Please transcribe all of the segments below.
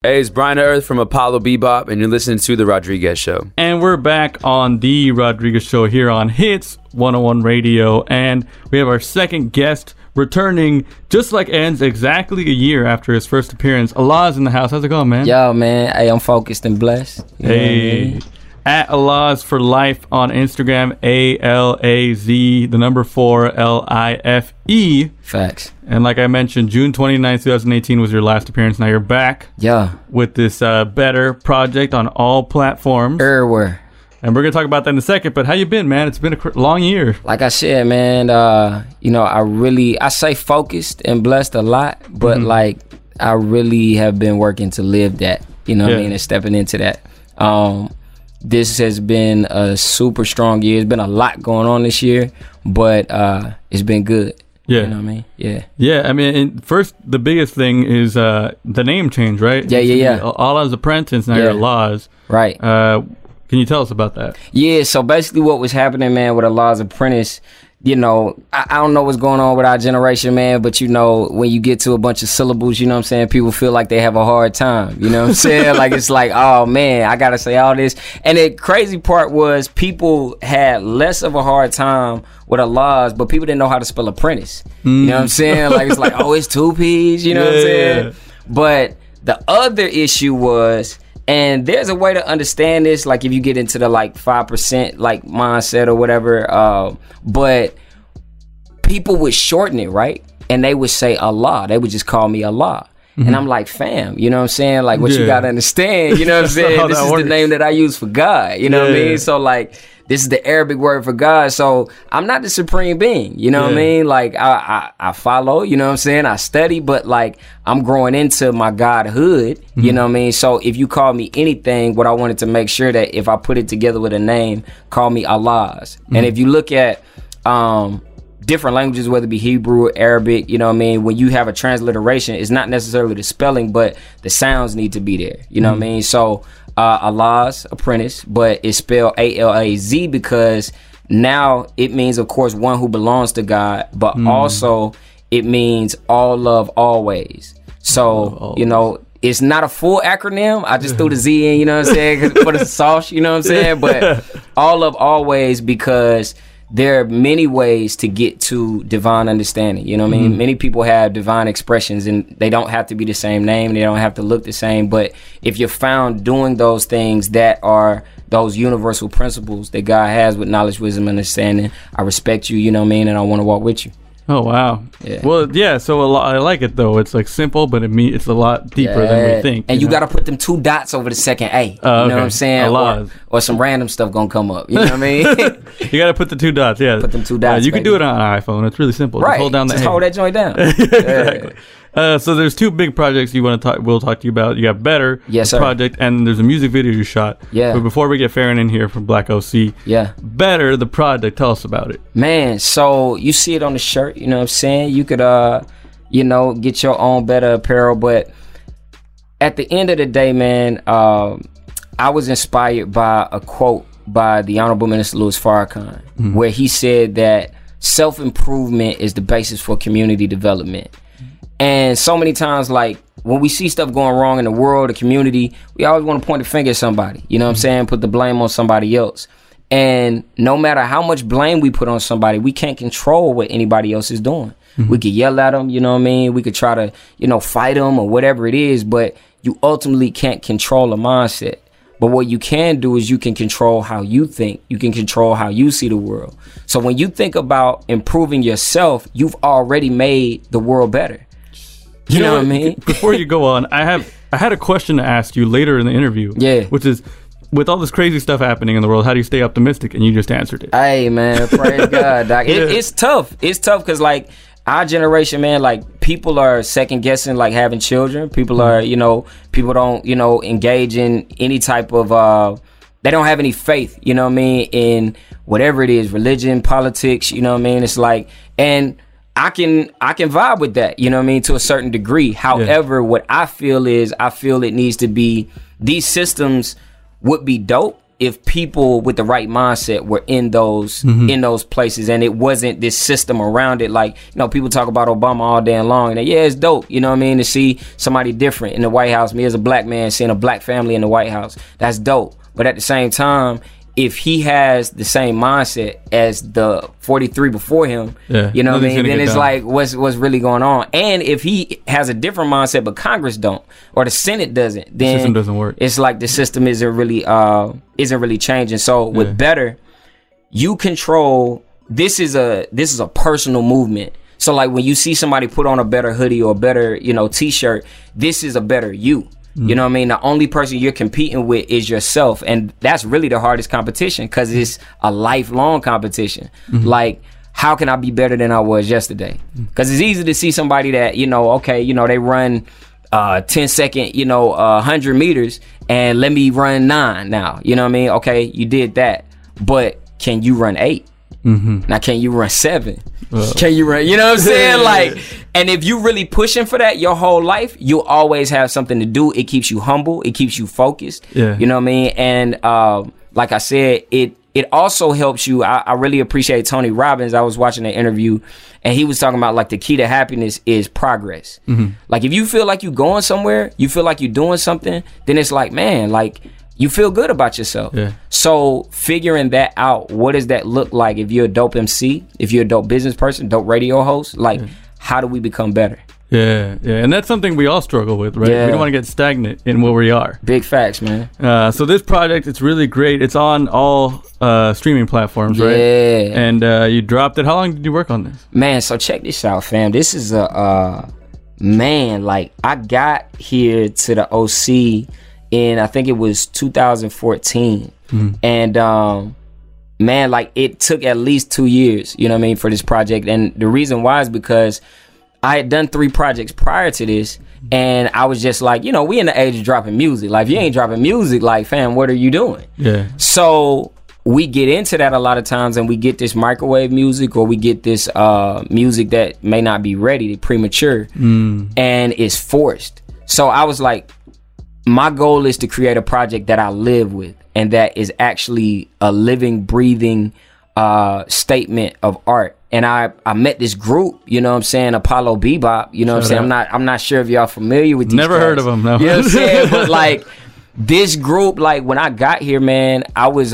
Hey, it's Brian Earth from Apollo Bebop, and you're listening to The Rodriguez Show. And we're back on The Rodriguez Show here on Hits 101 Radio, and we have our second guest returning just like ends exactly a year after his first appearance. ALäZ in the house. How's it going, man? Yo, man. Hey, I'm focused and blessed. Hey. At ALäZ for Life on Instagram, ALAZ, the number 4, LIFE. Facts. And like I mentioned, June 29th, 2018 was your last appearance. Now you're back. Yeah. With this Better project on all platforms. Everywhere. And we're going to talk about that in a second. But how you been, man? It's been a long year. Like I said, man, I say focused and blessed a lot, but like I really have been working to live that, what I mean, and stepping into that. This has been a super strong year. There's been a lot going on this year, but it's been good. Yeah. You know what I mean? Yeah. Yeah, I mean, first, the biggest thing is the name change, right? Yeah. ALäZ Apprentice, now you're ALäZ. Right. Can you tell us about that? Yeah, so basically what was happening, man, with ALäZ Apprentice, I don't know what's going on with our generation, man, but when you get to a bunch of syllables, you know what I'm saying, people feel like they have a hard time, you know what I'm saying? Like, it's like, oh, man, I got to say all this. And the crazy part was people had less of a hard time with ALäZ, but people didn't know how to spell apprentice. You know what I'm saying? Like, it's like, oh, it's 2 P's, you know what I'm saying? But the other issue was... And there's a way to understand this, like if you get into the like 5% like mindset or whatever. But people would shorten it, right? And they would say Allah. They would just call me Allah. And I'm like, fam, you know what I'm saying? Like what you gotta understand, you know what I'm saying? This is the name that I use for God, you know what I mean? So like, this is the Arabic word for God. So I'm not the supreme being, you know what I mean? Like I follow, you know what I'm saying? I study, but like I'm growing into my godhood, you know what I mean? So if you call me anything, what I wanted to make sure that if I put it together with a name, call me ALäZ. And if you look at different languages, whether it be Hebrew, Arabic, you know what I mean? When you have a transliteration, it's not necessarily the spelling, but the sounds need to be there, you know what I mean? So ALäZ Apprentice, but it's spelled ALAZ because now it means, of course, one who belongs to God, but also it means all love always. So, it's not a full acronym. I just threw the Z in, you know what I'm saying, for the sauce, you know what I'm saying? But all love always because there are many ways to get to divine understanding. You know what I mean? Many people have divine expressions and they don't have to be the same name. They don't have to look the same. But if you're found doing those things that are those universal principles that God has with knowledge, wisdom, and understanding, I respect you, you know what I mean? And I want to walk with you. Oh, wow. Yeah. Well, yeah, so I like it, though. It's like simple, but it's a lot deeper than we think. And you got to put them 2 dots over the second A. You know what I'm saying? Or some random stuff going to come up. You know what I mean? You got to put the 2 dots, yeah. Put them 2 dots, you can do it on an iPhone. It's really simple. Right. Just hold down the A. Just hold that joint down. Exactly. So there's 2 big projects we'll talk to you about. You got Better, yes, the project, and there's a music video you shot. Yeah. But before we get Ferin in here from Black OC, Better, the project, tell us about it. Man, so you see it on the shirt, you know what I'm saying? You could, get your own Better apparel, but at the end of the day, man, I was inspired by a quote by the Honorable Minister Louis Farrakhan, where he said that self-improvement is the basis for community development. And so many times, like, when we see stuff going wrong in the world, the community, we always want to point the finger at somebody. You know what I'm saying? Put the blame on somebody else. And no matter how much blame we put on somebody, we can't control what anybody else is doing. We could yell at them, you know what I mean? We could try to, fight them or whatever it is, but you ultimately can't control a mindset. But what you can do is you can control how you think. You can control how you see the world. So when you think about improving yourself, you've already made the world better. You know what I mean? Before you go on, I had a question to ask you later in the interview. Yeah. Which is, with all this crazy stuff happening in the world, how do you stay optimistic? And you just answered it. Hey, man, praise God, Doc. It's tough. It's tough because, like, our generation, man, like, people are second guessing, like, having children. People are, people don't, engage in any type of, they don't have any faith, you know what I mean, in whatever it is, religion, politics, you know what I mean? It's like, and I can vibe with that, you know what I mean, to a certain degree. However, what I feel is, it needs to be, these systems would be dope, if people with the right mindset were in those places, and it wasn't this system around it. Like, you know, people talk about Obama all day long, and yeah, it's dope, you know what I mean, to see somebody different in the White House. Me as a black man seeing a black family in the White House, that's dope. But at the same time, if he has the same mindset as the 43 before him, you know what I mean, then it's like, what's really going on? And if he has a different mindset, but Congress don't, or the Senate doesn't, then the system doesn't work. It's like the system isn't really changing. So with Better, you control. This is a personal movement. So like when you see somebody put on a Better hoodie or a Better, you know, t-shirt, this is a Better you. You know what I mean? The only person you're competing with is yourself. And that's really the hardest competition, because it's a lifelong competition. Like, how can I be better than I was yesterday? Because it's easy to see somebody that, you know, okay, you know, they run 10 second, you know, 100 meters, and let me run 9 now. You know what I mean? Okay, you did that. But can you run 8? Now, can you run 7? Can you run? You know what I'm saying? Like, and if you really pushing for that your whole life, you'll always have something to do. It keeps you humble. It keeps you focused. You know what I mean? And like I said, it also helps you. I really appreciate Tony Robbins. I was watching an interview, and he was talking about like the key to happiness is progress. Like, if you feel like you're going somewhere, you feel like you're doing something, then it's like, man, like, you feel good about yourself. So figuring that out, what does that look like if you're a dope MC, if you're a dope business person, dope radio host? Like, how do we become better? And that's something we all struggle with, right? We don't want to get stagnant in where we are. Big facts, man. So this project, it's really great. It's on all streaming platforms, right? And you dropped it. How long did you work on this? Man, so check this out, fam. This is man, like, I got here to the OC in, I think it was 2014. And man, like, it took at least 2 years, you know what I mean, for this project. And the reason why is because I had done 3 projects prior to this, and I was just like, you know, we in the age of dropping music. Like, if you ain't dropping music, like, fam, what are you doing? So we get into that a lot of times, and we get this microwave music, or we get this music that may not be ready, premature, and it's forced. So I was like, my goal is to create a project that I live with, and that is actually a living, breathing statement of art. And I met this group, you know what I'm saying, Apollo Bebop, you know what I'm saying? I'm not sure if y'all familiar with these Never cats. heard of them, no. You know what I'm saying? But like, this group, like, when I got here, man, I was,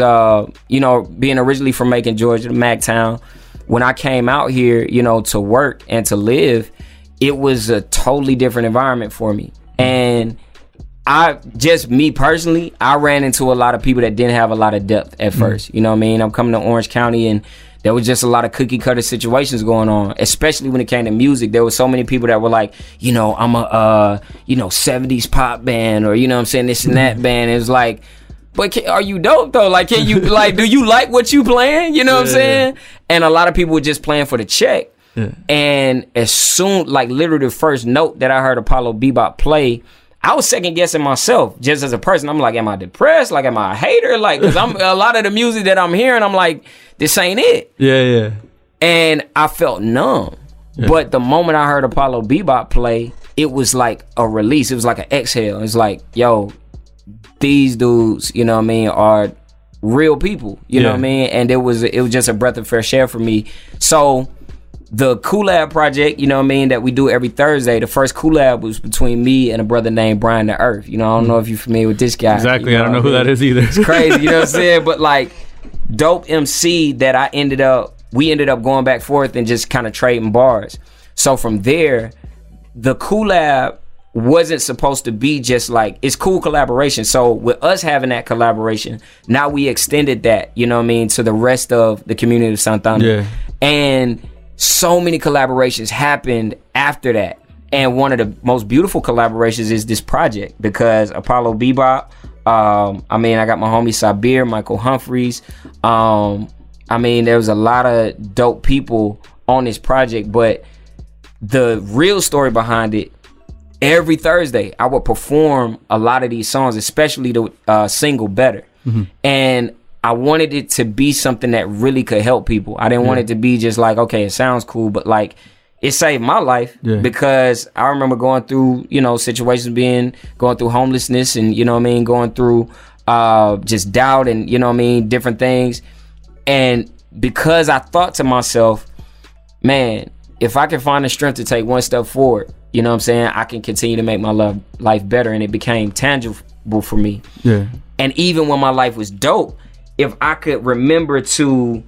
you know, being originally from Macon, Georgia, the Mactown. When I came out here, you know, to work and to live, it was a totally different environment for me. And me personally, I ran into a lot of people that didn't have a lot of depth at first. You know what I mean? I'm coming to Orange County, and there was just a lot of cookie cutter situations going on, especially when it came to music. There were so many people that were like, you know, I'm a, you know, 70s pop band, or, you know what I'm saying, this and that band. It was like, but are you dope though? Like, can you, like, do you like what you playing? You know what I'm saying? And a lot of people were just playing for the check. And as soon, like, literally the first note that I heard Apollo Bebop play, I was second guessing myself just as a person. I'm like, am I depressed? Like, am I a hater? Like, because I'm a lot of the music that I'm hearing, I'm like, this ain't it. And I felt numb. But the moment I heard Apollo Bebop play, it was like a release. It was like an exhale. It's like, yo, these dudes, you know what I mean, are real people. You know what I mean? And it was just a breath of fresh air for me. So the Coollab project, you know what I mean, that we do every Thursday, the first Coollab was between me and a brother named Brian the Earth. You know, I don't know if you're familiar with this guy. Exactly. You know, I don't know who that is either. It's crazy, you know what I'm saying? But like, dope MC that we ended up going back forth and just kind of trading bars. So from there, the Coollab wasn't supposed to be just like, it's cool collaboration. So with us having that collaboration, now we extended that, you know what I mean, to the rest of the community of Santana. And so many collaborations happened after that. And one of the most beautiful collaborations is this project, because Apollo Bebop, I mean, I got my homie Sabir, Michael Humphreys. I mean, there was a lot of dope people on this project, but the real story behind it, every Thursday, I would perform a lot of these songs, especially the single Better. And I wanted it to be something that really could help people. I didn't want it to be just like, okay, it sounds cool, but like, it saved my life because I remember going through, you know, situations, going through homelessness, and, you know what I mean, going through just doubt and, you know what I mean, different things. And because I thought to myself, man, if I can find the strength to take one step forward, you know what I'm saying, I can continue to make my life better. And it became tangible for me. Yeah. And even when my life was dope, if I could remember to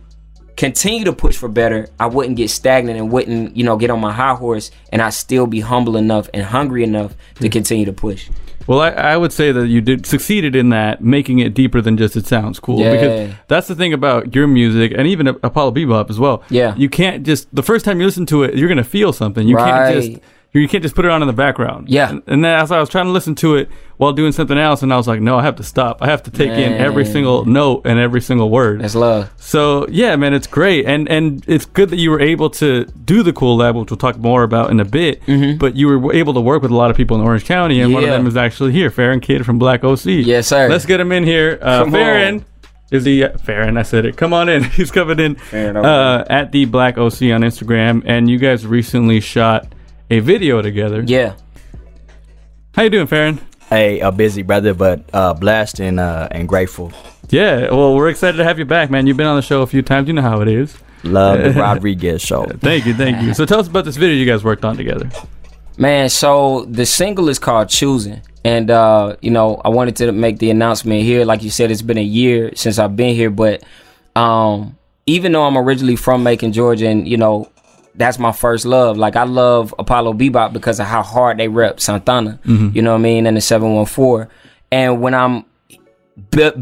continue to push for better, I wouldn't get stagnant and wouldn't, get on my high horse, and I'd still be humble enough and hungry enough to continue to push. Well, I would say that you succeeded in that, making it deeper than just it sounds cool. Yeah. Because that's the thing about your music, and even Apollo Bebop as well. Yeah. You can't just, the first time you listen to it, you're going to feel something. You can't just put it on in the background. Yeah. And then as I was trying to listen to it while doing something else, and I was like, no, I have to stop. I have to take in every single note and every single word. That's love. So, yeah, man, it's great. And it's good that you were able to do the Coollab, which we'll talk more about in a bit. Mm-hmm. But you were able to work with a lot of people in Orange County, and one of them is actually here, Ferin Kidd from Black OC. Yes, sir. Let's get him in here. Ferin. Is he Ferin? I said it. Come on in. He's coming in at the Black OC on Instagram. And you guys recently shot a video together. Yeah. How you doing, Ferin? Hey, a busy brother, but blessed and grateful. Yeah, well, we're excited to have you back, man. You've been on the show a few times. You know how it is. Love the Rodriguez show. Thank you. So tell us about this video you guys worked on together. Man, so the single is called Choosing. And, I wanted to make the announcement here. Like you said, it's been a year since I've been here. But even though I'm originally from Macon, Georgia, and, that's my first love. Like, I love Apollo Bebop because of how hard they rep Santana, you know what I mean, and the 714. And when I'm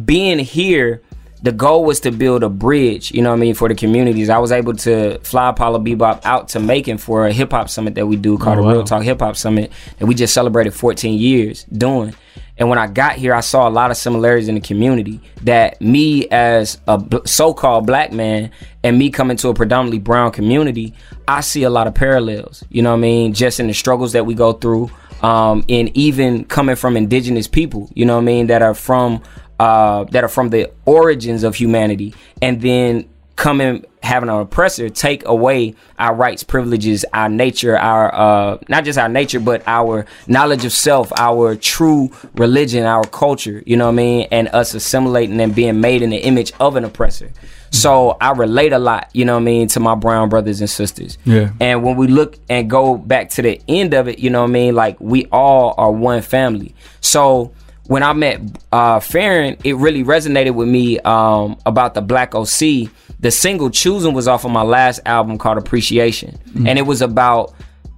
being here, the goal was to build a bridge, you know what I mean, for the communities. I was able to fly Apollo Bebop out to Macon for a hip-hop summit that we do called the Real Talk Hip-Hop Summit, and we just celebrated 14 years doing. And when I got here, I saw a lot of similarities in the community that me as a so-called black man and me coming to a predominantly brown community, I see a lot of parallels, you know what I mean, just in the struggles that we go through, and even coming from indigenous people, you know what I mean, that are from the origins of humanity, and then having an oppressor take away our rights, privileges, our nature, our not just our nature, but our knowledge of self, our true religion, our culture, you know what I mean, and us assimilating and being made in the image of an oppressor. So I relate a lot, you know what I mean, to my brown brothers and sisters. Yeah. And when we look and go back to the end of it, you know what I mean, like, we all are one family. So when I met Ferin, it really resonated with me about the Black OC. The single Choosing was off of my last album called Appreciation. Mm-hmm. And it was about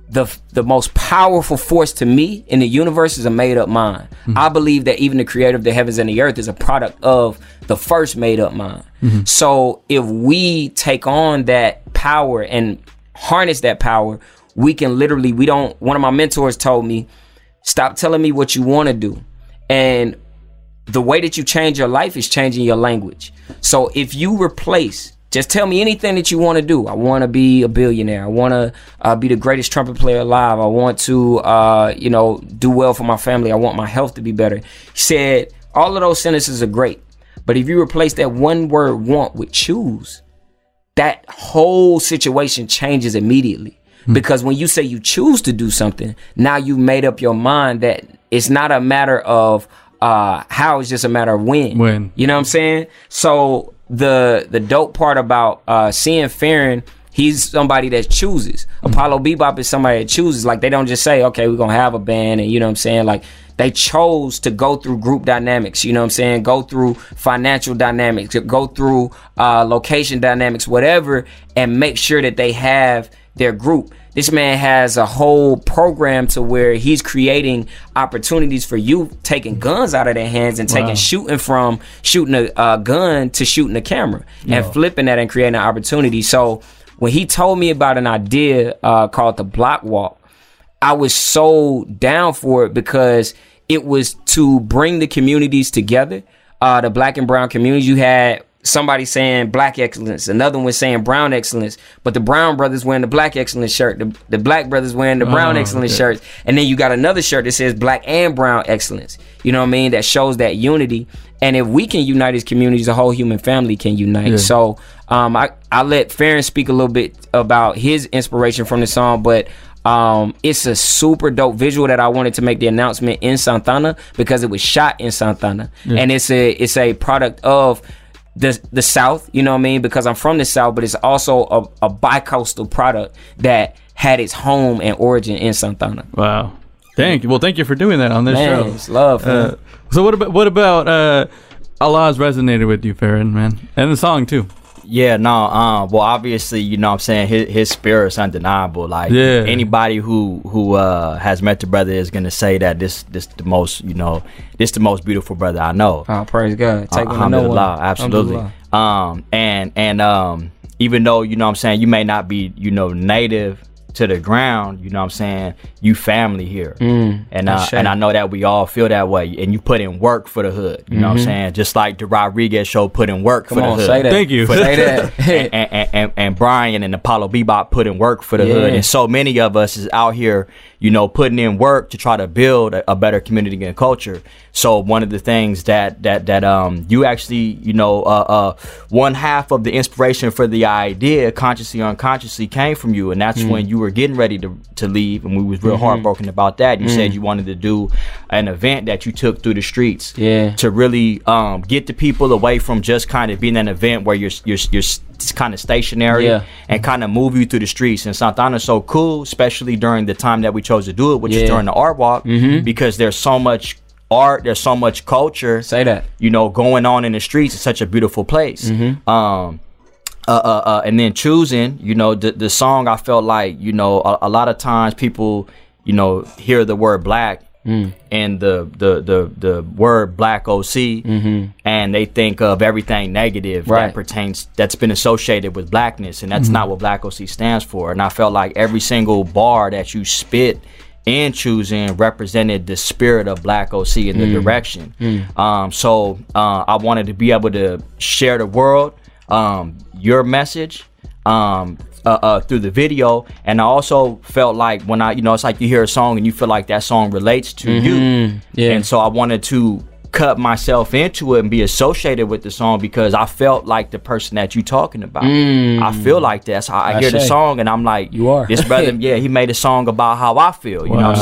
the most powerful force to me in the universe is a made-up mind. Mm-hmm. I believe that even the creator of the heavens and the earth is a product of the first made-up mind. Mm-hmm. So if we take on that power and harness that power, we can literally, one of my mentors told me, stop telling me what you want to do. And the way that you change your life is changing your language. So if you replace, just tell me anything that you want to do. I want to be a billionaire. I want to be the greatest trumpet player alive. I want to, do well for my family. I want my health to be better. He said, all of those sentences are great. But if you replace that one word want with choose, that whole situation changes immediately. Because when you say you choose to do something, now you made up your mind that it's not a matter of how, it's just a matter of when. You know what I'm saying? So the dope part about seeing Ferin, he's somebody that chooses. Apollo Bebop is somebody that chooses. Like, they don't just say, okay, we're going to have a band, and you know what I'm saying? Like, they chose to go through group dynamics, you know what I'm saying? Go through financial dynamics, go through location dynamics, whatever, and make sure that they have their group. This man has a whole program to where he's creating opportunities for you taking guns out of their hands and shooting a gun to shooting a camera and flipping that and creating an opportunity. So when he told me about an idea called the Block Walk, I was so down for it because it was to bring the communities together, the black and brown communities. You had somebody saying black excellence, another one saying brown excellence, but the brown brothers wearing the black excellence shirt, the black brothers wearing the brown excellence shirts, and then you got another shirt that says black and brown excellence, you know what I mean, that shows that unity. And if we can unite as communities, the whole human family can unite. So I let Ferin speak a little bit about his inspiration from the song, but It's a super dope visual that I wanted to make the announcement in Santana because it was shot in Santana, and it's a product of the South, you know what I mean? Because I'm from the South, but it's also a bi-coastal product that had its home and origin in Santana. Wow. Thank you. Well, thank you for doing that on this show. It's love, man. So what about ALäZ resonated with you, Ferin, man? And the song too. Yeah, no, well, obviously, you know what I'm saying, his spirit's undeniable. Like, anybody who has met the brother is gonna say that this the most, you know, this the most beautiful brother I know. Oh, praise God. Take one to know one. Absolutely. And even though, you know what I'm saying, you may not be, you know, native to the ground, you know what I'm saying, you family here. And I know that we all feel that way, and you put in work for the hood, you know what I'm saying, just like the Rodriguez show put in work for the hood. Say that. Thank you. Say that. and Brian and Apollo Bebop put in work for the hood, and so many of us is out here, you know, putting in work to try to build a better community and culture. So one of the things that you actually, you know, one half of the inspiration for the idea, consciously or unconsciously, came from you, and that's when you were getting ready to leave, and we was real heartbroken about that. You said you wanted to do an event that you took through the streets, to really get the people away from just kind of being an event where you're kind of stationary, and kind of move you through the streets. And Santana's so cool, especially during the time that we chose to do it, which is during the art walk, because there's so much art, there's so much culture, you know, going on in the streets. It's such a beautiful place. And then choosing, you know, the song, I felt like, you know, a lot of times people, you know, hear the word black and the word black OC, and they think of everything negative that's been associated with blackness, and that's not what black OC stands for. And I felt like every single bar that you spit in choosing represented the spirit of black OC in the direction. So I wanted to be able to share the world your message through the video. And I also felt like when I, you know, it's like you hear a song and you feel like that song relates to you. And so I wanted to cut myself into it and be associated with the song, because I felt like the person that you talking about. I feel like that. So I hear the song and I'm like, you are this brother. He made a song about how I feel. You know what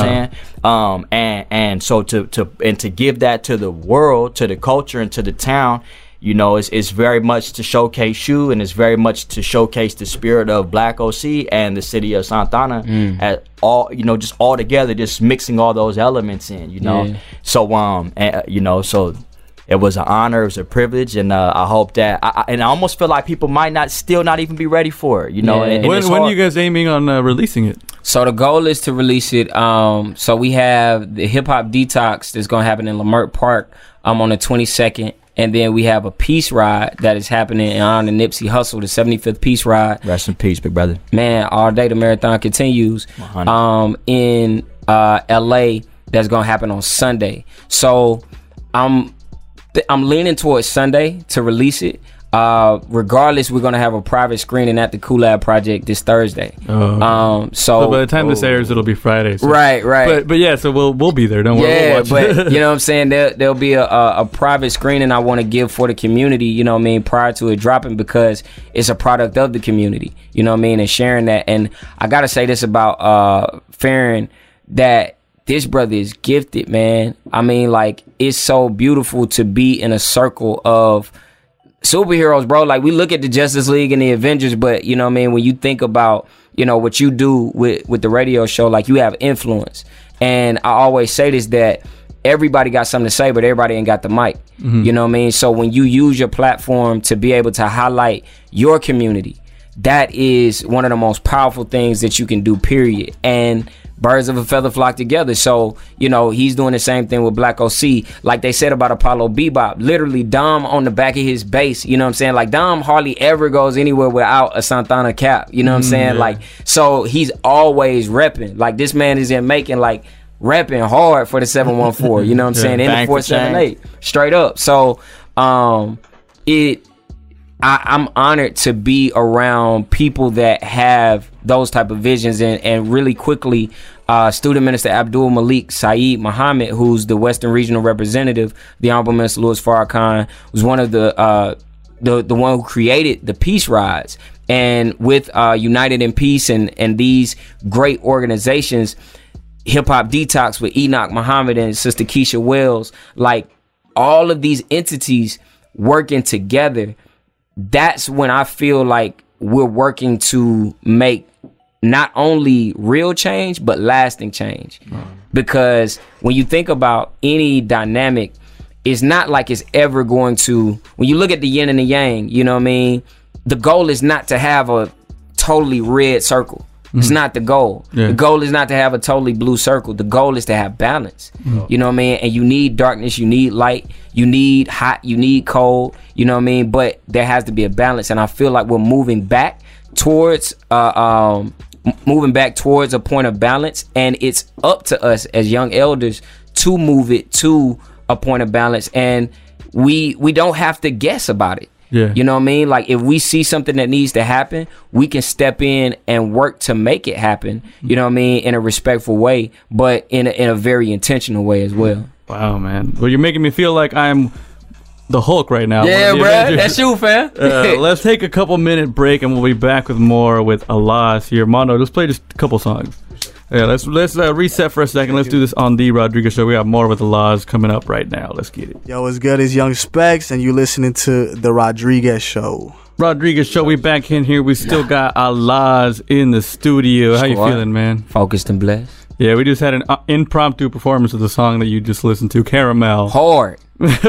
I'm saying? And so to give that to the world, to the culture, and to the town, you know, it's very much to showcase you, and it's very much to showcase the spirit of Black OC and the city of Santana at all, you know, just all together, just mixing all those elements in, you know. So you know, so it was an honor, it was a privilege, and I hope that I almost feel like people might not even be ready for it, you know. And when are you guys aiming on releasing it? So the goal is to release it. So we have the Hip Hop Detox that's gonna happen in Lamert Park on the 22nd. And then we have a peace ride that is happening on the Nipsey Hussle, the 75th peace ride. Rest in peace, big brother. Man, all day the marathon continues. In LA, that's gonna happen on Sunday. So I'm leaning towards Sunday to release it. Regardless, we're gonna have a private screening at the Coollab project this Thursday. So by the time this airs, it'll be Friday. So. Right. But yeah, so we'll be there. Don't worry. Yeah, we'll watch. but you know what I'm saying? There'll be a private screening I want to give for the community. You know what I mean? Prior to it dropping, because it's a product of the community. You know what I mean? And sharing that. And I gotta say this about Ferin, that this brother is gifted, man. I mean, like, it's so beautiful to be in a circle of superheroes, bro. Like, we look at the Justice League and the Avengers, but you know what I mean, when you think about, you know, what you do with the radio show, like, you have influence. And I always say this, that everybody got something to say, but everybody ain't got the mic. You know what I mean? So when you use your platform to be able to highlight your community, that is one of the most powerful things that you can do, period. And birds of a feather flock together. So, you know, he's doing the same thing with Black OC. Like they said about Apollo Bebop, literally Dom on the back of his bass, you know what I'm saying? Like, Dom hardly ever goes anywhere without a Santana cap, you know what I'm saying? Like, so he's always repping. Like, this man is in making, like, repping hard for the 714, you know what I'm saying? In the 478, straight up. So, I'm honored to be around people that have those type of visions. And really quickly, Student Minister Abdul Malik Saeed Muhammad, who's the Western Regional Representative, the Honorable Minister Louis Farrakhan, was one of the one who created the peace rides. And with United in Peace and these great organizations, Hip Hop Detox with Enoch Muhammad and Sister Keisha Wells, like all of these entities working together, that's when I feel like we're working to make not only real change, but lasting change. Because when you think about any dynamic, it's not like it's ever going to, when you look at the yin and the yang, you know what I mean? The goal is not to have a totally red circle. It's not the goal. Yeah. The goal is not to have a totally blue circle. The goal is to have balance. You know what I mean? And you need darkness, you need light, you need hot, you need cold, you know what I mean? But there has to be a balance. And I feel like we're moving back towards a point of balance. And it's up to us as young elders to move it to a point of balance. And we don't have to guess about it. Yeah. You know what I mean? Like if we see something that needs to happen, we can step in and work to make it happen, you know what I mean, in a respectful way, but in a very intentional way as well. Wow, man. Well, you're making me feel like I'm the Hulk right now. Yeah, bro. That's you, fam. Let's take a couple minute break and we'll be back with more with ALäZ here. Mondo, let's play just a couple songs. Yeah, let's reset for a second. Let's do this on the Rodriguez Show. We have more with ALäZ coming up right now. Let's get it. Yo, what's good? It's Young Specs, and you're listening to the Rodriguez Show. Rodriguez Show, we back in here. We still got ALäZ in the studio. How you feeling, man? Focused and blessed. Yeah, we just had an impromptu performance of the song that you just listened to, Caramel. Hard.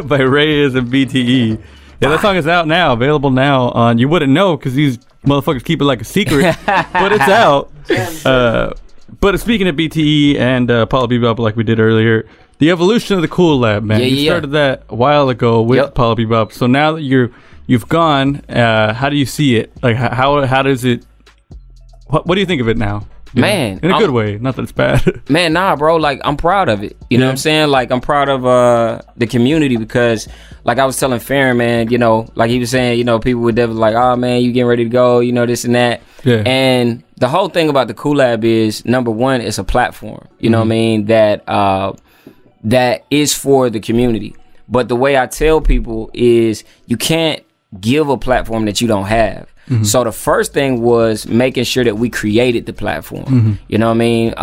by Reyes and BTE. Yeah, that song is out now, available now on, you wouldn't know because these motherfuckers keep it like a secret, but it's out. But speaking of BTE and Paulo Bebop, like we did earlier, the evolution of the Coollab, man. You started that a while ago with Paulo Bebop. So now that you've gone, how do you see it? Like how does it? What do you think of it now? Man, in a good way, not that it's bad. Man, nah, bro. Like I'm proud of it. You know what I'm saying? Like I'm proud of the community because, like I was telling Ferin, man, you know, like he was saying, you know, people were definitely like, oh man, you getting ready to go, you know, this and that. Yeah. And the whole thing about the Coollab is, number one, it's a platform. You know what I mean? That is for the community. But the way I tell people is, you can't give a platform that you don't have. So the first thing was making sure that we created the platform. You know what I mean?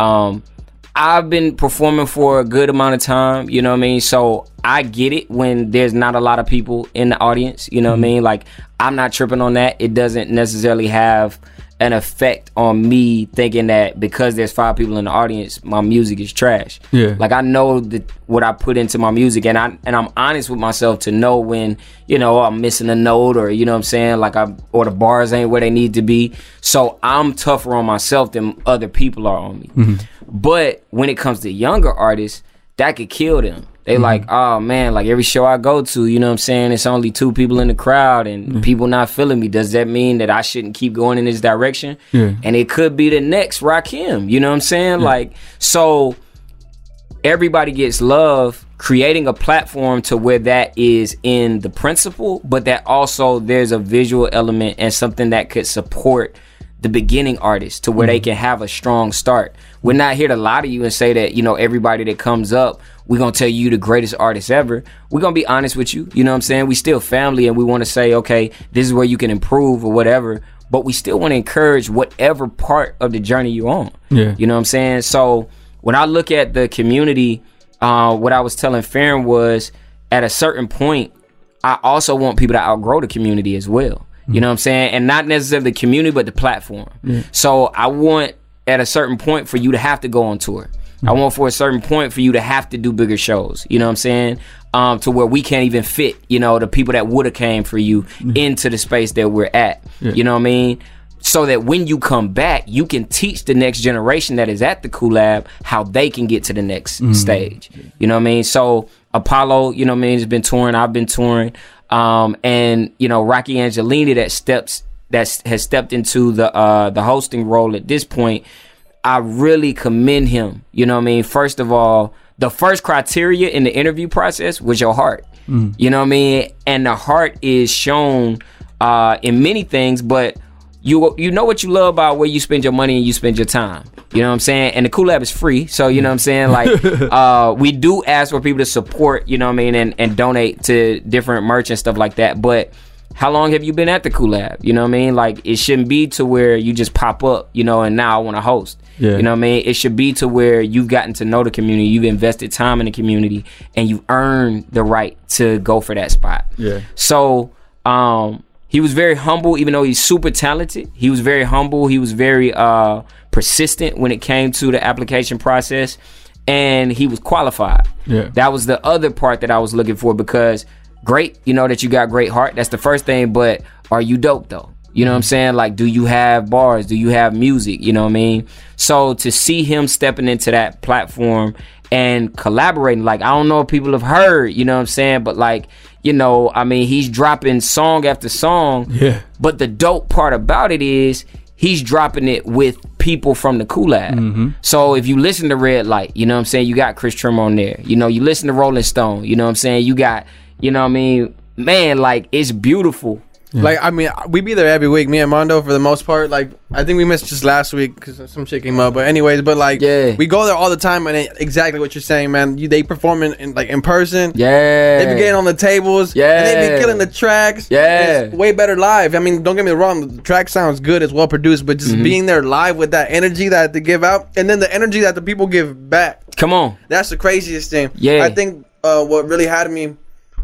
I've been performing for a good amount of time, you know what I mean? So I get it when there's not a lot of people in the audience, you know what I mean? Like, I'm not tripping on that. It doesn't necessarily have an effect on me thinking that because there's 5 people in the audience, my music is trash. Yeah. Like I know that what I put into my music, and I'm honest with myself to know when, you know, I'm missing a note, or you know what I'm saying, like or the bars ain't where they need to be. So I'm tougher on myself than other people are on me. But when it comes to younger artists, that could kill them. They like, oh man, like every show I go to, you know what I'm saying, it's only 2 people in the crowd and people not feeling me. Does that mean that I shouldn't keep going in this direction? And it could be the next Rakim, you know what I'm saying? Like, so everybody gets love, creating a platform to where that is in the principle, but that also there's a visual element and something that could support the beginning artists to where they can have a strong start. We're not here to lie to you and say that, you know, everybody that comes up, we're going to tell you the greatest artist ever. We're going to be honest with you. You know what I'm saying? We still family and we want to say, okay, this is where you can improve or whatever. But we still want to encourage whatever part of the journey you're on. Yeah. You know what I'm saying? So when I look at the community, what I was telling Ferin was, at a certain point, I also want people to outgrow the community as well. You know what I'm saying? And not necessarily the community, but the platform. So I want at a certain point for you to have to go on tour. I want for a certain point for you to have to do bigger shows. You know what I'm saying? To where we can't even fit, you know, the people that would have came for you into the space that we're at. You know what I mean? So that when you come back, you can teach the next generation that is at the Coollab how they can get to the next stage. You know what I mean? So Apollo, you know what I mean, has been touring. I've been touring. And you know, Rocky Angelini that has stepped into the hosting role at this point. I really commend him. You know what I mean? First of all, the first criteria in the interview process was your heart. You know what I mean? And the heart is shown in many things, but you know what you love about where you spend your money and you spend your time. You know what I'm saying? And the Coollab is free. So, you know what I'm saying? Like, we do ask for people to support, you know what I mean, and donate to different merch and stuff like that. But how long have you been at the Coollab? You know what I mean? Like, it shouldn't be to where you just pop up, you know, and now I want to host. Yeah. You know what I mean? It should be to where you've gotten to know the community, you've invested time in the community, and you've earned the right to go for that spot. Yeah. So, he was very humble, even though he's super talented. He was very humble. He was very persistent when it came to the application process, and he was qualified. Yeah. That was the other part that I was looking for, because great, you know, that you got great heart. That's the first thing, but are you dope though? You know what I'm saying? Like, do you have bars? Do you have music? You know what I mean? So to see him stepping into that platform and collaborating, like, I don't know if people have heard, you know what I'm saying? But like, you know, I mean, he's dropping song after song. Yeah. But the dope part about it is he's dropping it with people from the Coollab. So if you listen to Red Light, you know what I'm saying? You got Chris Trim on there. You know, you listen to Rolling Stone, you know what I'm saying? You got, you know what I mean? Man, like, it's beautiful. Yeah. Like, I mean, we be there every week, me and Mondo, for the most part. Like, I think we missed just last week because some shit came up. But anyways, but like, Yeah. we go there all the time, and exactly what you're saying, man. They perform in person. Yeah. They be getting on the tables. Yeah. And they be killing the tracks. Yeah. It's way better live. I mean, don't get me wrong. The track sounds good. It's well produced. But just being there live with that energy that they give out, and then the energy that the people give back. Come on. That's the craziest thing. Yeah. I think what really had me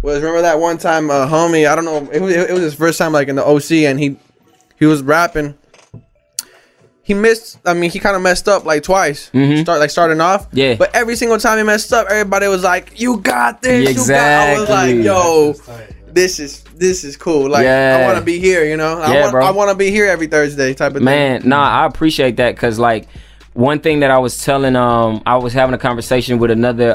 was, remember that one time, homie, I don't know, it was his first time like in the OC, and he was rapping. He kind of messed up like twice. Starting off. Yeah. But every single time he messed up, everybody was like, "You got this." Exactly. I was like, "Yo, this is cool. Like, Yeah. I want to be here. You know, Yeah, bro. I want to be here every Thursday." Type of Man, thing. nah, I appreciate that, because like, one thing that I was telling, I was having a conversation with another,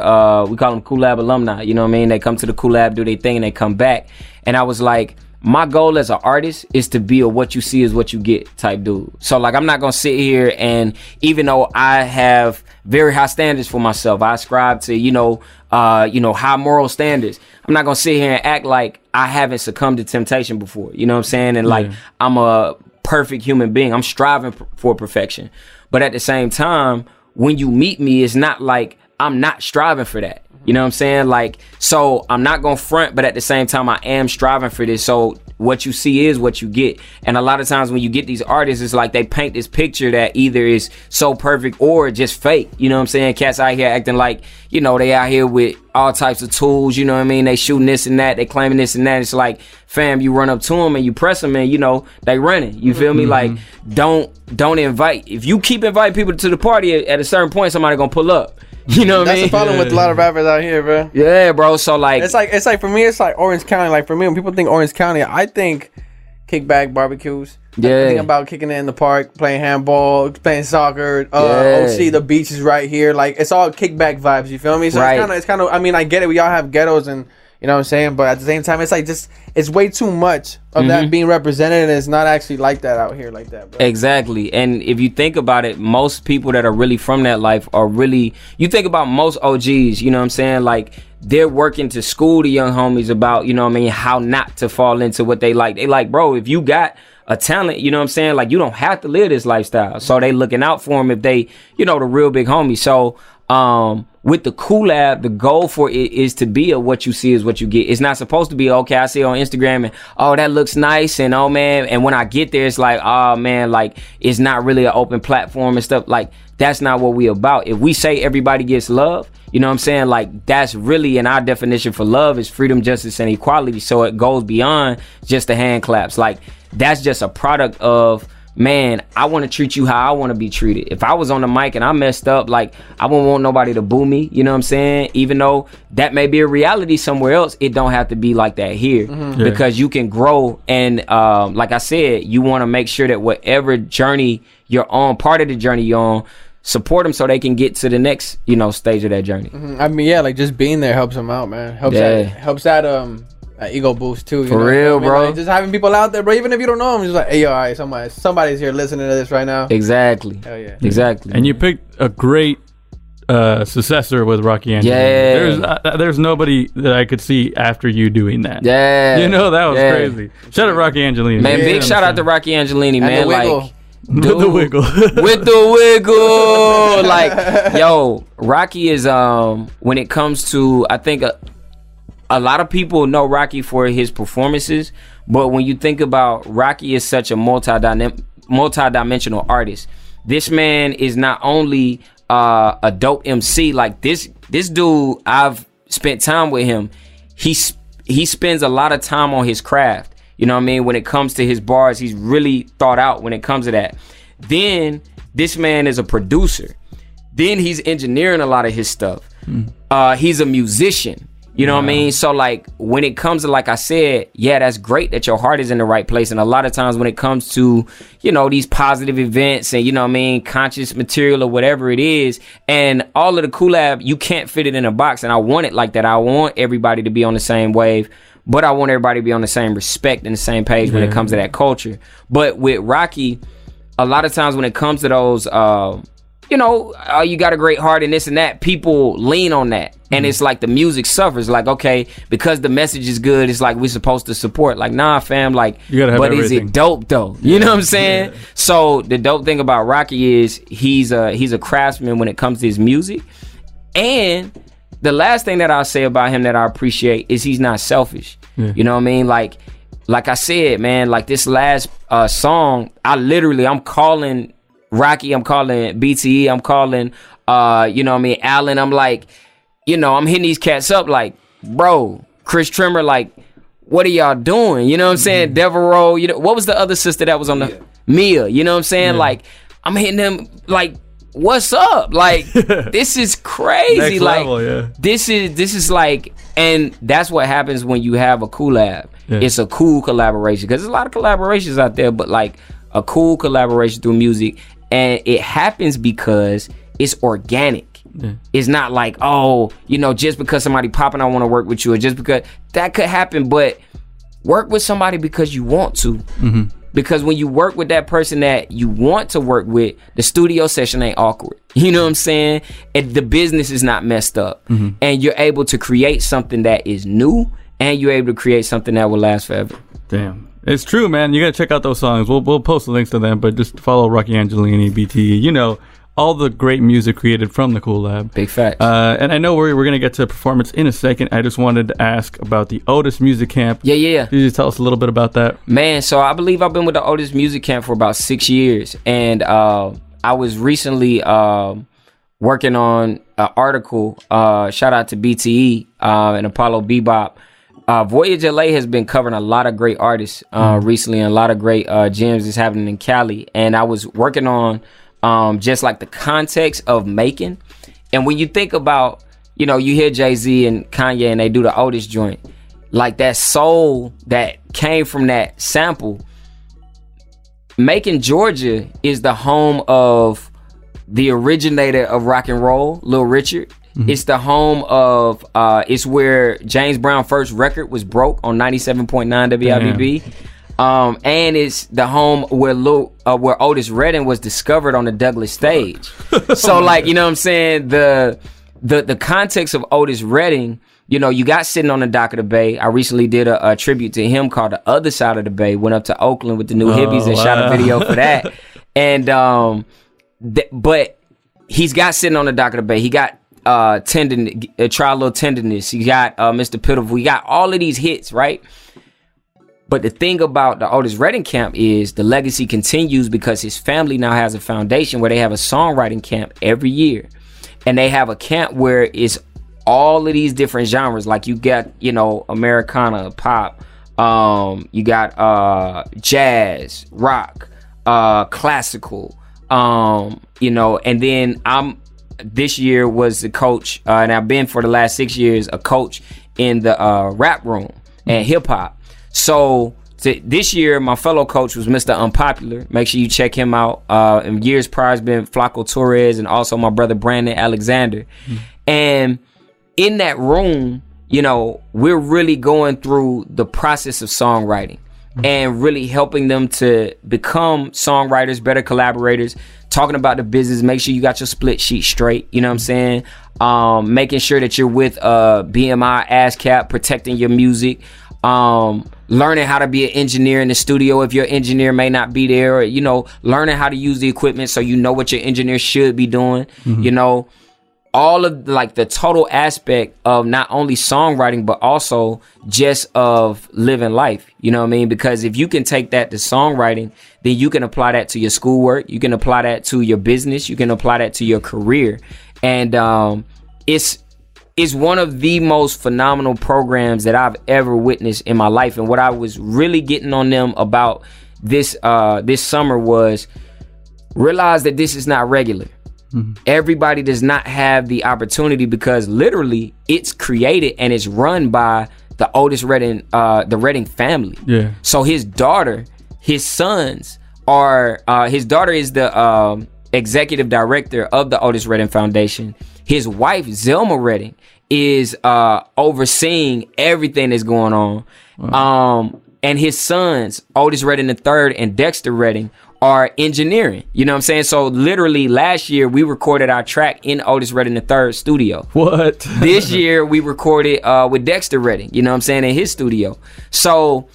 we call them Coollab alumni, you know what I mean? They come to the Coollab, do their thing, and they come back. And I was like, my goal as an artist is to be a what you see is what you get type dude. So like, I'm not gonna sit here, and even though I have very high standards for myself, I ascribe to, high moral standards, I'm not gonna sit here and act like I haven't succumbed to temptation before, you know what I'm saying? And like, I'm a perfect human being. I'm striving for perfection. But at the same time, when you meet me, it's not like I'm not striving for that. You know what I'm saying? Like, so I'm not going to front, but at the same time, I am striving for this. So what you see is what you get. And a lot of times when you get these artists, it's like they paint this picture that either is so perfect or just fake. You know what I'm saying? Cats out here acting like, you know, they out here with all types of tools. You know what I mean? They shooting this and that. They claiming this and that. It's like, fam, you run up to them and you press them, and, you know, they running. You feel me? Like, don't invite. If you keep inviting people to the party, at a certain point, somebody going to pull up. You know what I mean? That's the problem with a lot of rappers out here, bro. Yeah, bro. So like, it's like for me, it's like Orange County. Like for me, when people think Orange County, I think kickback barbecues. Yeah. I think about kicking it in the park, playing handball, playing soccer. OC, the beach is right here. Like, it's all kickback vibes. You feel me? So Right. it's kind of. I mean, I get it. We all have ghettos, and you know what I'm saying. But at the same time, it's like it's way too much of that being represented, and it's not actually like that out here, like that, bro. Exactly. And if you think about it, most people that are really from that life are really, you think about most OGs, you know what I'm saying? Like, they're working to school the young homies about, you know what I mean, how not to fall into what they like. They like, bro, if you got a talent, you know what I'm saying? Like, you don't have to live this lifestyle. So they looking out for them if they, you know, the real big homies. So, with the Coollab, the goal for it is to be a what you see is what you get. It's not supposed to be, okay, I see it on Instagram and, oh, that looks nice, and oh man, and when I get there, it's like, oh man, like, it's not really an open platform and stuff. Like, that's not what we about. If we say everybody gets love, you know what I'm saying? Like, that's really, in our definition for love, is freedom, justice, and equality. So it goes beyond just the hand claps. Like, that's just a product of, man, I want to treat you how I want to be treated. If I was on the mic and I messed up, like, I wouldn't want nobody to boo me, you know what I'm saying? Even though that may be a reality somewhere else, it don't have to be like that here. Because you can grow, and like I said, you want to make sure that whatever journey you're on, part of the journey you're on, support them so they can get to the next, you know, stage of that journey. I mean, yeah, like, just being there helps them out, man. Helps that ego boost too. For real, bro. Like, just having people out there, bro. Even if you don't know them, just like, hey, yo, all right, somebody's here listening to this right now. Exactly. Hell yeah. Exactly. And you picked a great successor with Rocky Angelini. Yeah. There's nobody that I could see after you doing that. Yeah. You know, that was crazy. Shout out Rocky Angelini. Man, Yeah. big shout out to Rocky Angelini, And man. the wiggle. Like, With the wiggle. with the wiggle. Like, yo, Rocky is, when it comes to, I think, a lot of people know Rocky for his performances, but when you think about Rocky is such a multi-dimensional artist. This man is not only a dope MC. Like this dude, I've spent time with him. He spends a lot of time on his craft. You know what I mean? When it comes to his bars, he's really thought out when it comes to that. Then this man is a producer. Then he's engineering a lot of his stuff. He's a musician. You know what I mean? So like when it comes to, like I said, yeah, that's great that your heart is in the right place. And a lot of times when it comes to, you know, these positive events and, you know what I mean, conscious material or whatever it is, and all of the Coollab, you can't fit it in a box. And I want it like that. I want everybody to be on the same wave, but I want everybody to be on the same respect and the same page when it comes to that culture. But with Rocky, a lot of times when it comes to those, you know, you got a great heart and this and that, people lean on that. And it's like the music suffers. Like, okay, because the message is good, it's like we're supposed to support. Like, nah, fam, like, you gotta have but everything. Is it dope though? You know what I'm saying? So the dope thing about Rocky is he's a craftsman when it comes to his music. And the last thing that I'll say about him that I appreciate is he's not selfish. You know what I mean? Like I said, man, like this last song, I'm calling Rocky, I'm calling BTE, I'm calling, you know what I mean, Allen. I'm like, you know, I'm hitting these cats up like, bro, Chris Trimmer, like, what are y'all doing? You know what I'm saying? Devereaux, you know, what was the other sister that was on the Mia? You know what I'm saying? Like, I'm hitting them like, what's up? Like, this is crazy. Next like, level, this is like, and that's what happens when you have a Coollab. It's a cool collaboration because there's a lot of collaborations out there, but like a cool collaboration through music. And it happens because it's organic. It's not like, oh, you know, just because somebody popping, I want to work with you, or just because that could happen. But work with somebody because you want to. Because when you work with that person that you want to work with, the studio session ain't awkward. You know what I'm saying? And the business is not messed up. And you're able to create something that is new, and you're able to create something that will last forever. Damn. It's true, man. You gotta check out those songs. We'll post the links to them, but just follow Rocky Angelini, BTE. You know, all the great music created from the Coollab. Big facts. And I know we're gonna get to performance in a second. I just wanted to ask about the Otis Music Camp. Yeah. Could you just tell us a little bit about that? Man, so I believe I've been with the Otis Music Camp for about 6 years, and I was recently working on an article. Shout out to BTE and Apollo Bebop. Voyage LA has been covering a lot of great artists recently, and a lot of great gems is happening in Cali. And I was working on just like the context of making. And when you think about, you know, you hear Jay-Z and Kanye and they do the Otis joint, like that soul that came from that sample. Macon, Georgia is the home of the originator of rock and roll, Lil Richard. It's the home of, it's where James Brown's first record was broke on 97.9 WIBB. And it's the home where Otis Redding was discovered on the Douglas stage. So like, you know what I'm saying? The context of Otis Redding, you know, you got Sitting on the Dock of the Bay. I recently did a tribute to him called The Other Side of the Bay. Went up to Oakland with the New Hippies and shot a video for that. And, but he's got Sitting on the Dock of the Bay. He got Try a Little Tenderness. He got Mr. Pitiful. He got all of these hits, right? But the thing about the Otis Redding camp is the legacy continues because his family now has a foundation where they have a songwriting camp every year. And they have a camp where it's all of these different genres. Like you got, you know, Americana, pop, you got jazz, rock, classical, you know, and then this year was the coach, and I've been for the last 6 years a coach in the rap room and hip hop. So this year, my fellow coach was Mr. Unpopular. Make sure you check him out. In years prior, it's been Flaco Torres and also my brother Brandon Alexander. And in that room, you know, we're really going through the process of songwriting and really helping them to become songwriters, better collaborators, talking about the business. Make sure you got your split sheet straight. You know what I'm saying? Making sure that you're with BMI, ASCAP, protecting your music. Learning how to be an engineer in the studio if your engineer may not be there, or, you know, learning how to use the equipment so you know what your engineer should be doing. You know, all of like the total aspect of not only songwriting, but also just of living life. You know what I mean? Because if you can take that to songwriting, then you can apply that to your schoolwork. You can apply that to your business. You can apply that to your career. And it's one of the most phenomenal programs that I've ever witnessed in my life. And what I was really getting on them about this summer was realize that this is not regular. Mm-hmm. Everybody does not have the opportunity, because literally it's created and it's run by the Otis Redding, the Redding family. Yeah. So his daughter, his sons are, his daughter is the executive director of the Otis Redding Foundation. His wife, Zelma Redding, is overseeing everything that's going on. Wow. And his sons, Otis Redding III and Dexter Redding, are engineering. You know what I'm saying? So literally last year we recorded our track in Otis Redding III studio. What? This year we recorded with Dexter Redding, you know what I'm saying, in his studio. So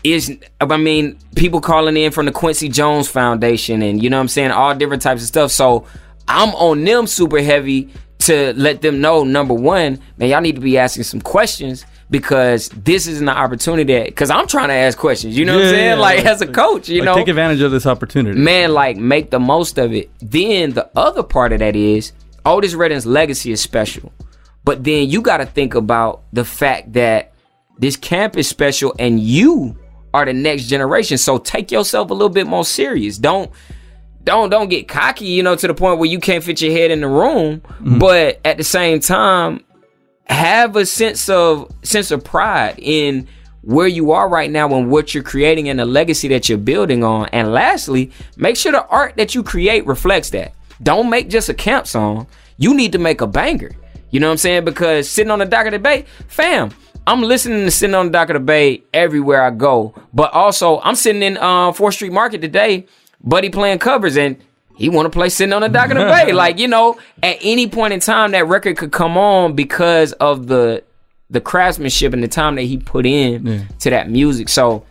people calling in from the Quincy Jones Foundation and, you know what I'm saying, all different types of stuff. So I'm on them super heavy to let them know, number one, man, y'all need to be asking some questions, because this is an opportunity because I'm trying to ask questions, you know what I'm saying? Like as a coach, you know, take advantage of this opportunity, man, like make the most of it. Then the other part of that is Otis Redding's legacy is special, but then you got to think about the fact that this camp is special and you are the next generation. So take yourself a little bit more serious. Don't get cocky, you know, to the point where you can't fit your head in the room. Mm-hmm. But at the same time, have a sense of pride in where you are right now and what you're creating and the legacy that you're building on. And lastly, make sure the art that you create reflects that. Don't make just a camp song. You need to make a banger. You know what I'm saying? Because sitting on the dock of the bay, fam, I'm listening to Sitting on the Dock of the Bay everywhere I go. But also, I'm sitting in 4th Street Market today, buddy playing covers, and he want to play Sitting on the Dock of the Bay. Like, you know, at any point in time, that record could come on because of the craftsmanship and the time that he put in to that music. So,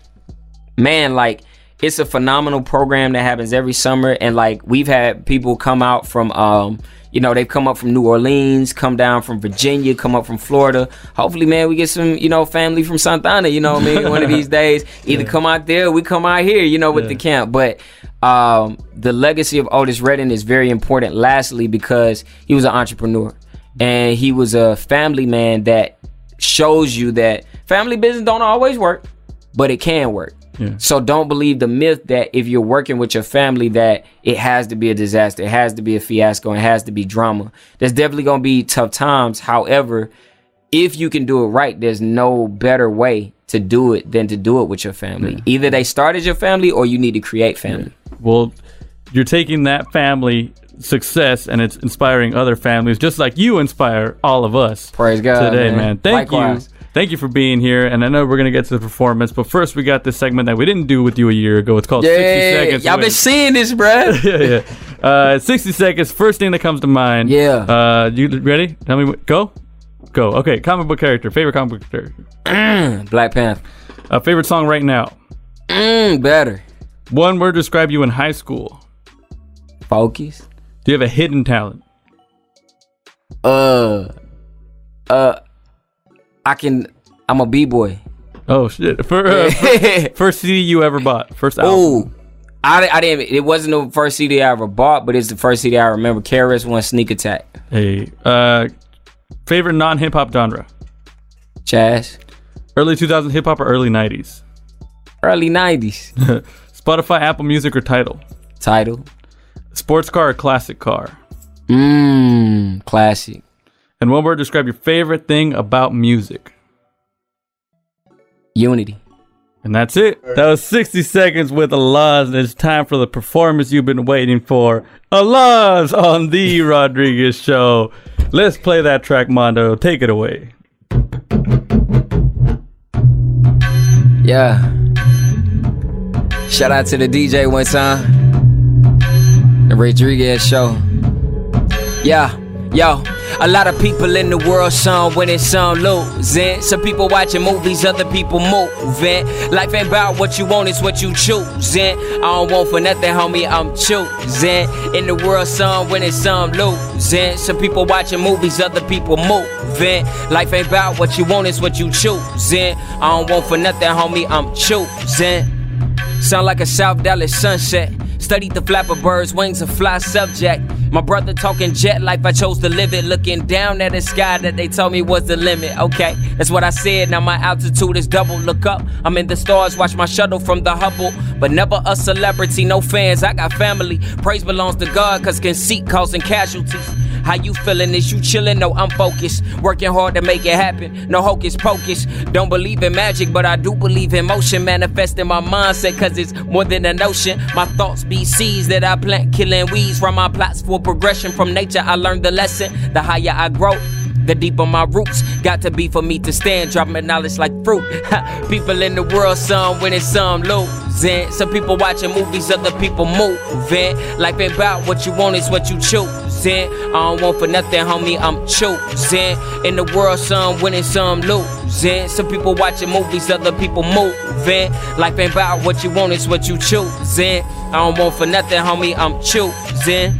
man, like, it's a phenomenal program that happens every summer. And, like, we've had people come out from, you know, they've come up from New Orleans, come down from Virginia, come up from Florida. Hopefully, man, we get some, you know, family from Santa Ana, you know what I mean? One of these days, either come out there or we come out here, you know, with the camp. But the legacy of Otis Redding is very important, lastly, because he was an entrepreneur and he was a family man that shows you that family business don't always work, but it can work. Yeah. So don't believe the myth that if you're working with your family that it has to be a disaster, it has to be a fiasco, it has to be drama. There's definitely going to be tough times. However, if you can do it right, there's no better way to do it than to do it with your family. Yeah. Either they started your family or you need to create family. Yeah. Well, you're taking that family success and it's inspiring other families, just like you inspire all of us. Praise God today, man. Thank you. Thank you for being here, and I know we're going to get to the performance, but first we got this segment that we didn't do with you a year ago. It's called 60 Seconds. Y'all been seeing this, bruh. yeah. 60 seconds, first thing that comes to mind. Yeah. You ready? Tell me go. Okay, comic book character. Favorite comic book character? Black Panther. Favorite song right now? Better. One word to describe you in high school? Focus. Do you have a hidden talent? I'm a b-boy. Oh shit! First CD you ever bought? First album? I didn't. It wasn't the first CD I ever bought, but it's the first CD I remember. KRS-One Sneak Attack. Hey, favorite non-hip hop genre? Jazz. Early 2000s hip hop or early 90s? Early 90s. Spotify, Apple Music, or Tidal? Tidal. Sports car or classic car? Classic. And one word to describe your favorite thing about music? Unity. And that's it. That was 60 seconds with ALäZ, and it's time for the performance you've been waiting for. ALäZ on The Rodriguez Show. Let's play that track, Mondo. Take it away. Yeah. Shout out to the DJ one time. The Rodriguez Show. Yeah. Yo, a lot of people in the world, some winning, some losing. Some people watching movies, other people moving. Life ain't about what you want, it's what you choosing. I don't want for nothing, homie, I'm choosing. In the world, some winning, some losing. Some people watching movies, other people moving. Life ain't about what you want, it's what you choosing. I don't want for nothing, homie, I'm choosing. Sound like a South Dallas sunset. Studied the flap of birds, wings, a fly subject. My brother talking jet life, I chose to live it. Looking down at the sky that they told me was the limit. Okay, that's what I said, now my altitude is double. Look up, I'm in the stars, watch my shuttle from the Hubble. But never a celebrity, no fans, I got family. Praise belongs to God, cause conceit causing casualties. How you feeling? Is you chillin'? No, I'm focused. Working hard to make it happen. No hocus pocus. Don't believe in magic, but I do believe in motion. Manifesting my mindset, cause it's more than a notion. My thoughts be seeds that I plant, killing weeds. From my plots for progression. From nature, I learned the lesson. The higher I grow, the deeper my roots. Got to be for me to stand, dropping knowledge like fruit. People in the world, some winning, some losing. Some people watching movies, other people moving. Life ain't about what you want, it's what you choosing. I don't want for nothing, homie, I'm choosing. In the world, some winning, some losing. Some people watching movies, other people moving. Life ain't about what you want, it's what you choosing. I don't want for nothing, homie, I'm choosing.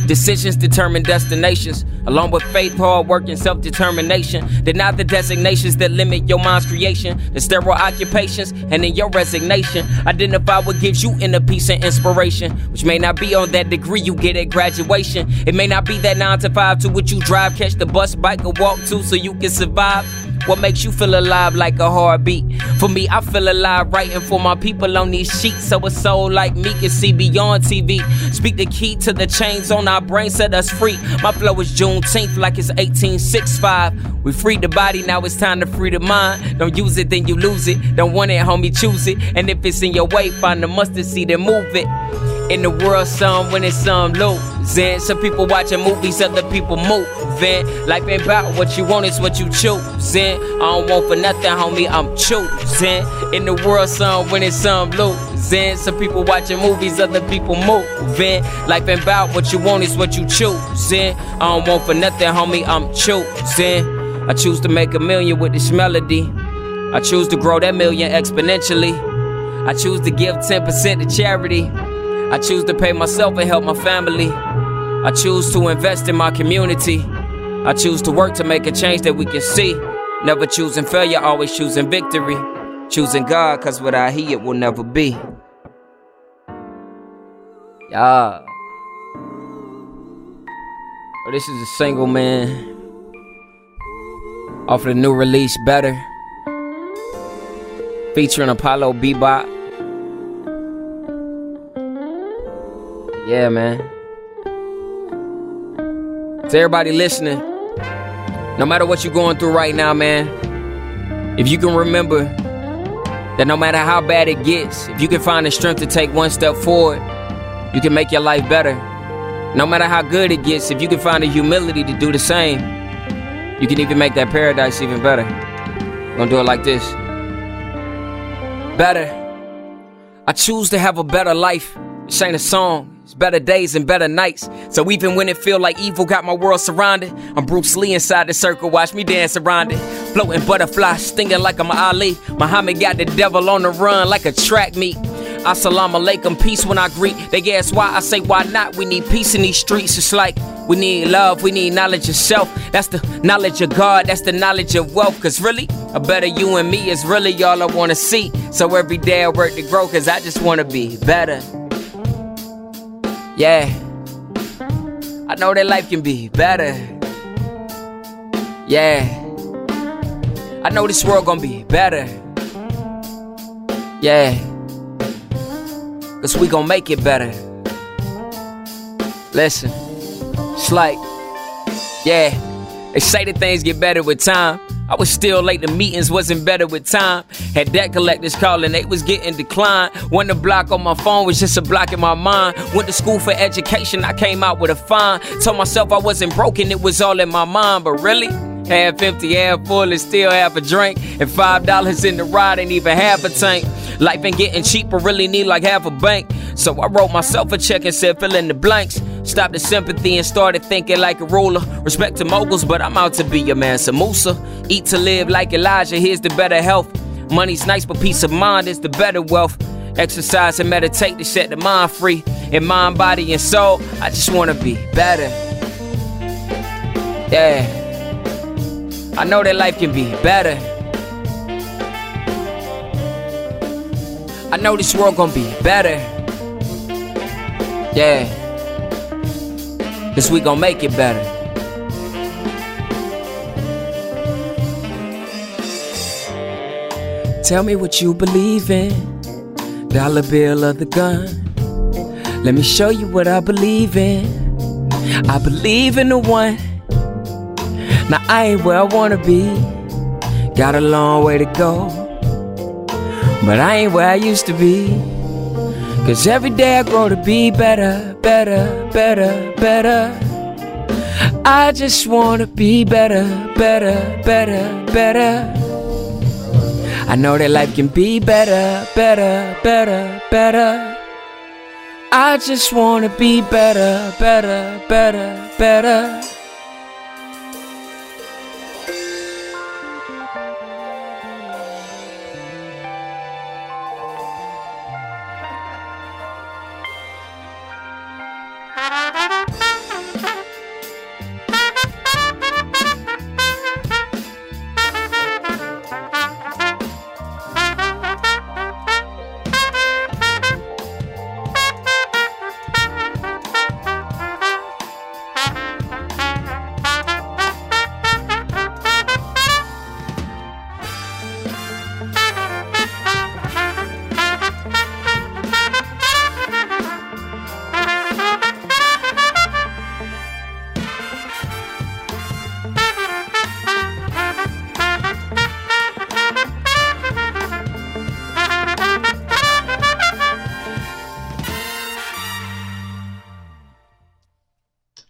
Decisions determine destinations, along with faith, hard work, and self-determination. Deny the designations that limit your mind's creation, the sterile occupations, and in your resignation, identify what gives you inner peace and inspiration, which may not be on that degree you get at graduation. It may not be that 9 to 5 to which you drive, catch the bus, bike, or walk to so you can survive. What makes you feel alive like a heartbeat? For me, I feel alive writing for my people on these sheets, so a soul like me can see beyond TV. Speak the key to the chains on our brain, set us free. My flow is Juneteenth like it's 1865. We freed the body, now it's time to free the mind. Don't use it, then you lose it. Don't want it, homie, choose it. And if it's in your way, find the mustard seed and move it. In the world, some winning, some losing. Some people watching movies, other people moving. Life ain't about what you want, it's what you choosing. I don't want for nothing, homie, I'm choosing. In the world, some winning, some losing. Some people watching movies, other people moving. Life ain't about what you want, it's what you choosing. I don't want for nothing, homie, I'm choosing. I choose to make $1 million with this melody. I choose to grow that million exponentially. I choose to give 10% to charity. I choose to pay myself and help my family. I choose to invest in my community. I choose to work to make a change that we can see. Never choosing failure, always choosing victory. Choosing God, cause without He it will never be. Yeah. Oh, this is a single, man, off of the new release, Better, featuring Apollo Bebop. Yeah, man. To everybody listening, no matter what you're going through right now, man, if you can remember that no matter how bad it gets, if you can find the strength to take one step forward, you can make your life better. No matter how good it gets, if you can find the humility to do the same, you can even make that paradise even better. We're gonna do it like this. Better. I choose to have a better life. This ain't a song. It's better days and better nights. So even when it feel like evil got my world surrounded, I'm Bruce Lee inside the circle, watch me dance around it. Floating butterfly, stinging like I'm Ali. Muhammad got the devil on the run like a track meet. Assalamu alaikum, peace when I greet. They ask why, I say why not. We need peace in these streets. It's like we need love, we need knowledge of self. That's the knowledge of God, that's the knowledge of wealth. Cause really, a better you and me is really all I wanna see. So every day I work to grow, cause I just wanna be better. Yeah, I know that life can be better. Yeah, I know this world gonna be better. Yeah, cause we gon' make it better. Listen, it's like, yeah, they say that things get better with time. I was still late to meetings, wasn't better with time. Had debt collectors calling, they was getting declined. When the block on my phone was just a block in my mind. Went to school for education, I came out with a fine. Told myself I wasn't broken, it was all in my mind. But really, half empty, half full, and still half a drink. And $5 in the ride ain't even half a tank. Life ain't getting cheaper, really need like half a bank. So I wrote myself a check and said fill in the blanks. Stopped the sympathy and started thinking like a ruler. Respect to moguls, but I'm out to be your man, Samusa. Eat to live like Elijah, here's the better health. Money's nice, but peace of mind is the better wealth. Exercise and meditate to set the mind free. In mind, body, and soul, I just wanna be better. Yeah, I know that life can be better. I know this world gon' be better. Yeah, this we gon' make it better. Tell me what you believe in. Dollar bill or the gun. Let me show you what I believe in. I believe in the one. Now I ain't where I wanna be. Got a long way to go, but I ain't where I used to be. Cause every day I grow to be better, better, better, better. I just wanna be better, better, better, better. I know that life can be better, better, better, better. I just wanna be better, better, better, better.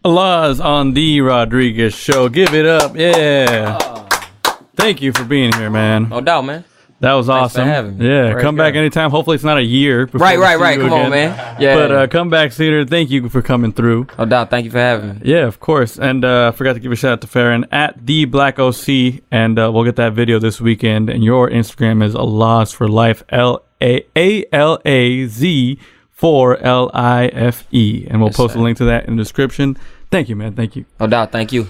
ALäZ on the Rodriguez Show. Give it up. Yeah. Thank you for being here, man. No doubt, man. That was Thanks for awesome. having me. Yeah, Very come back good. anytime. Hopefully it's not a year. before we see Right. you Come again. on, man. Yeah. But come back sooner. Thank you for coming through. No doubt. Thank you for having me. Yeah, of course. And I forgot to give a shout out to Ferin at the Black OC, and we'll get that video this weekend. And your Instagram is ALäZ for Life, ALAZ for LIFE, and we'll Yes, post sir. a link to that in the description. Thank you, man. Thank you. No doubt. Thank you.